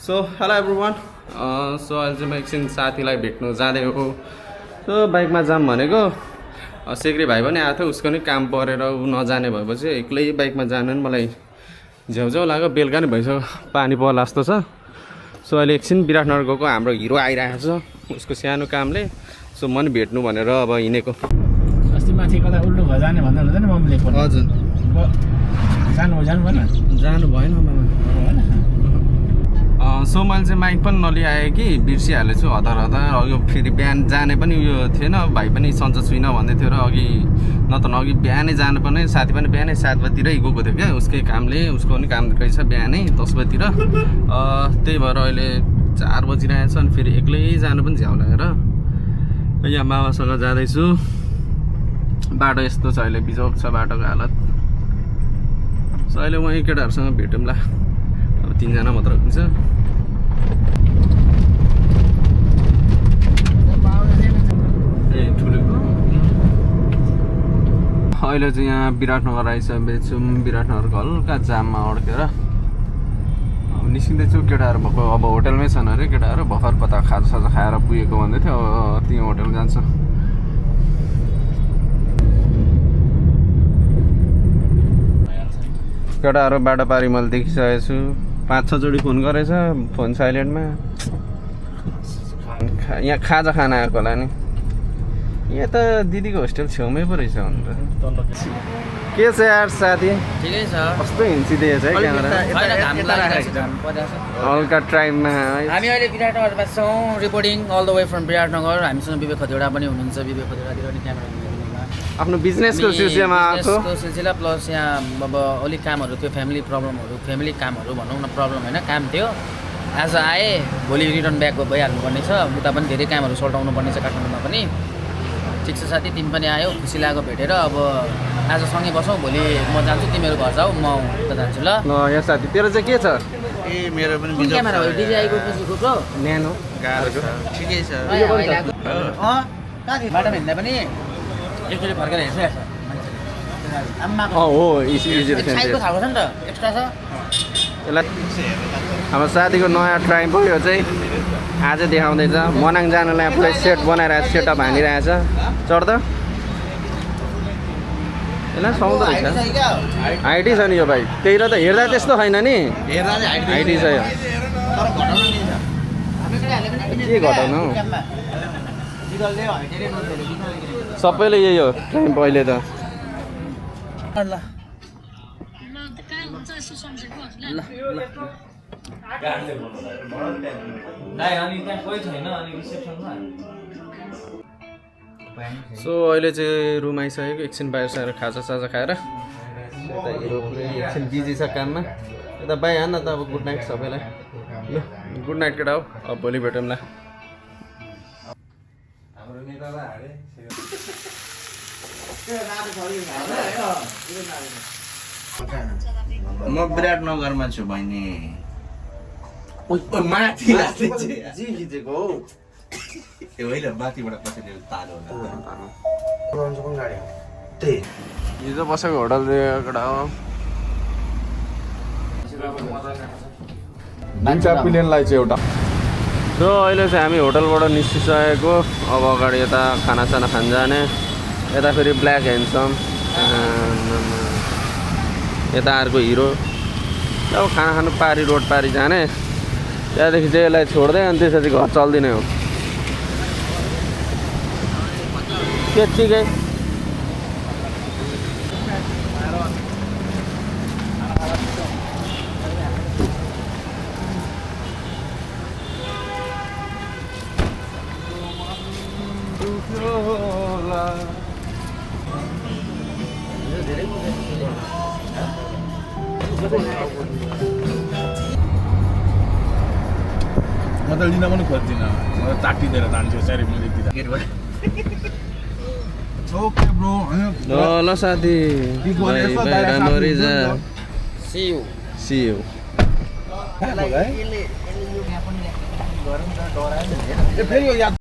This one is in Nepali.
सो हेलो एभ्रिवान सो अहिले चाहिँ म एकछिन साथीलाई भेट्नु जाँदै हो। सो बाइकमा जाम भनेको सेक्री भाइ पनि आएको थियो, उसको नि काम परेर ऊ नजाने भएपछि एक्लै बाइकमा जानु नि मलाई झ्याउझ्याउ लाग्यो। बेलुका नि भइसक्यो, पानी पर्ला जस्तो छ। सो अहिले एकछिन विराटनगर गएको हाम्रो हिरो आइरहेको छ उसको सानो कामले। सो म नि भेट्नु भनेर अब हिँडेको। अस्ति माथि कता उल्टो भयो जाने भन्दा हुँदैन मम्मीले हजुर जानु भएन जानु भएन सो मैले चाहिँ माइक पनि नलिआएँ कि बिर्सिहालेछु हतार हतार। अघि फेरि बिहान जाने पनि उयो थिएन, भाइ पनि सन्चो छुइनँ भन्दै थियो र अघि अघि बिहानै जानुपर्ने साथी पनि बिहानै 7 बजीतिरै गएको थियो क्या उसकै कामले। उसको पनि काम रहेछ बिहानै 10 बजीतिर। त्यही भएर अहिले 4 बजिरहेछ अनि फेरि एक्लै जानु पनि झ्याउ लागेर यहाँ मामासँग जाँदैछु। बाटो यस्तो छ अहिले, बिजोक छ बाटोको हालत। सो अहिले उहीँ केटाहरूसँग भेटौँला, अब 3 जना मात्र हुन्छ। अहिले चाहिँ यहाँ विराटनगर आइसकेछु। विराटनगरको हल्का जाममा अड्केर अब निस्किँदैछु। केटाहरू भएको अब होटलमै छन् अरे केटाहरू, भर्खर कता खाजासाजा खाएर पुगेको भन्दै थियो। अब त्यहीँ होटल जान्छ। केटाहरू बाटो पारी मैले देखिसकेको छु, 5-6 चोटि फोन गरेछ, फोन साइलेन्टमा। यहाँ खाजा खान आएको होला नि। यहाँ त दिदीको होस्टेल छेउमै पो रहेछ अन्त। के छ यार साथी? ठिकै छ। कस्तो हिँड्छिदिएछ है क्यामेरा हल्का ट्राइममा। हामी अहिले विराटनगरमा छौँ, reporting all the way from Biratnagar. हामीसँग विवेक खतिवडा पनि हुनुहुन्छ। विवेक खतिवडातिर पनि क्यामेरा आफ्नो बिजनेसको सिलसिलामा आएको सिलसिला प्लस यहाँ अब अलिक कामहरू थियो, फ्यामिली प्रब्लमहरू, फ्यामिली कामहरू भनौँ न, प्रब्लम होइन काम थियो। आज आएँ, भोलि रिटर्न ब्याक भइहाल्नुपर्ने छ। उता पनि धेरै कामहरू सल्टाउनु पर्ने छ काठमाडौँमा पनि। ठिक छ साथी, तिमी पनि आयो, खुसी लाग्यो भेटेर। अब आज सँगै बसौँ, भोलि म जान्छु, तिमीहरू घर जाऊ, म उता जान्छु। ल यहाँ साथी तेरो चाहिँ के छ? मेरो पनि क्यामेरा हो, डिजिआईको पछि को न्यानो गाह्रो छ। ठिकै छ। बाटोमा हिँड्दा पनि एकचोटि फर्केर हेर्छ हो इजी साइडको खाएको छ नि त, एक्स्ट्रा छ। यसलाई हाम्रो साथीको नयाँ ट्राइम भयो चाहिँ आज देखाउँदैछ। मनाङ जानलाई आफूलाई सेट बनाइरहेको छ, सेटअप हानिरहेछ। चढ्द यसलाई सुहाउँदो रहेछ। हाइटी छ नि यो भाइ, त्यही र त हेर्दा त्यस्तो छैन नि, हाइटी छ यो। के घटाउनु हौ, सबैले यही हो ट्राइम पहिले त। सो अहिले चाहिँ रुम आइसकेको, एकछिन बाहिर साएर खाजासाजा खाएर। यता हिरो पुरै एकछिन बिजी छ काममा। यता बाई हान न त अब गुड नाइट सबैलाई। ल गुड नाइट केटा हो, अब भोलि भेटौँला। म विराटनगरमा छु बहिनी। माथि खिचेको हौ होइन, माथिबाट कसैले तालो हिजो बसेको होटल केटा हो। पिलियनलाई चाहिँ एउटा। र अहिले चाहिँ हामी होटलबाट निस्किसकेको। अब अगाडि यता खानासाना खान जाने। यता फेरि ब्ल्याक ह्यान्डसम, यता अर्को हिरो। अब खाना खानु पारी रोड पारी जाने, त्यहाँदेखि चाहिँ यसलाई छोड्दै अनि त्यसपछि घर चल्दिने हो त्यत्तिकै। म त लिन पनि खोज्दिनँ, म त चाटिदिएर जान्छु सरी मैले दिँदा। ल साथी, राम्ररी जा। See you. फेरि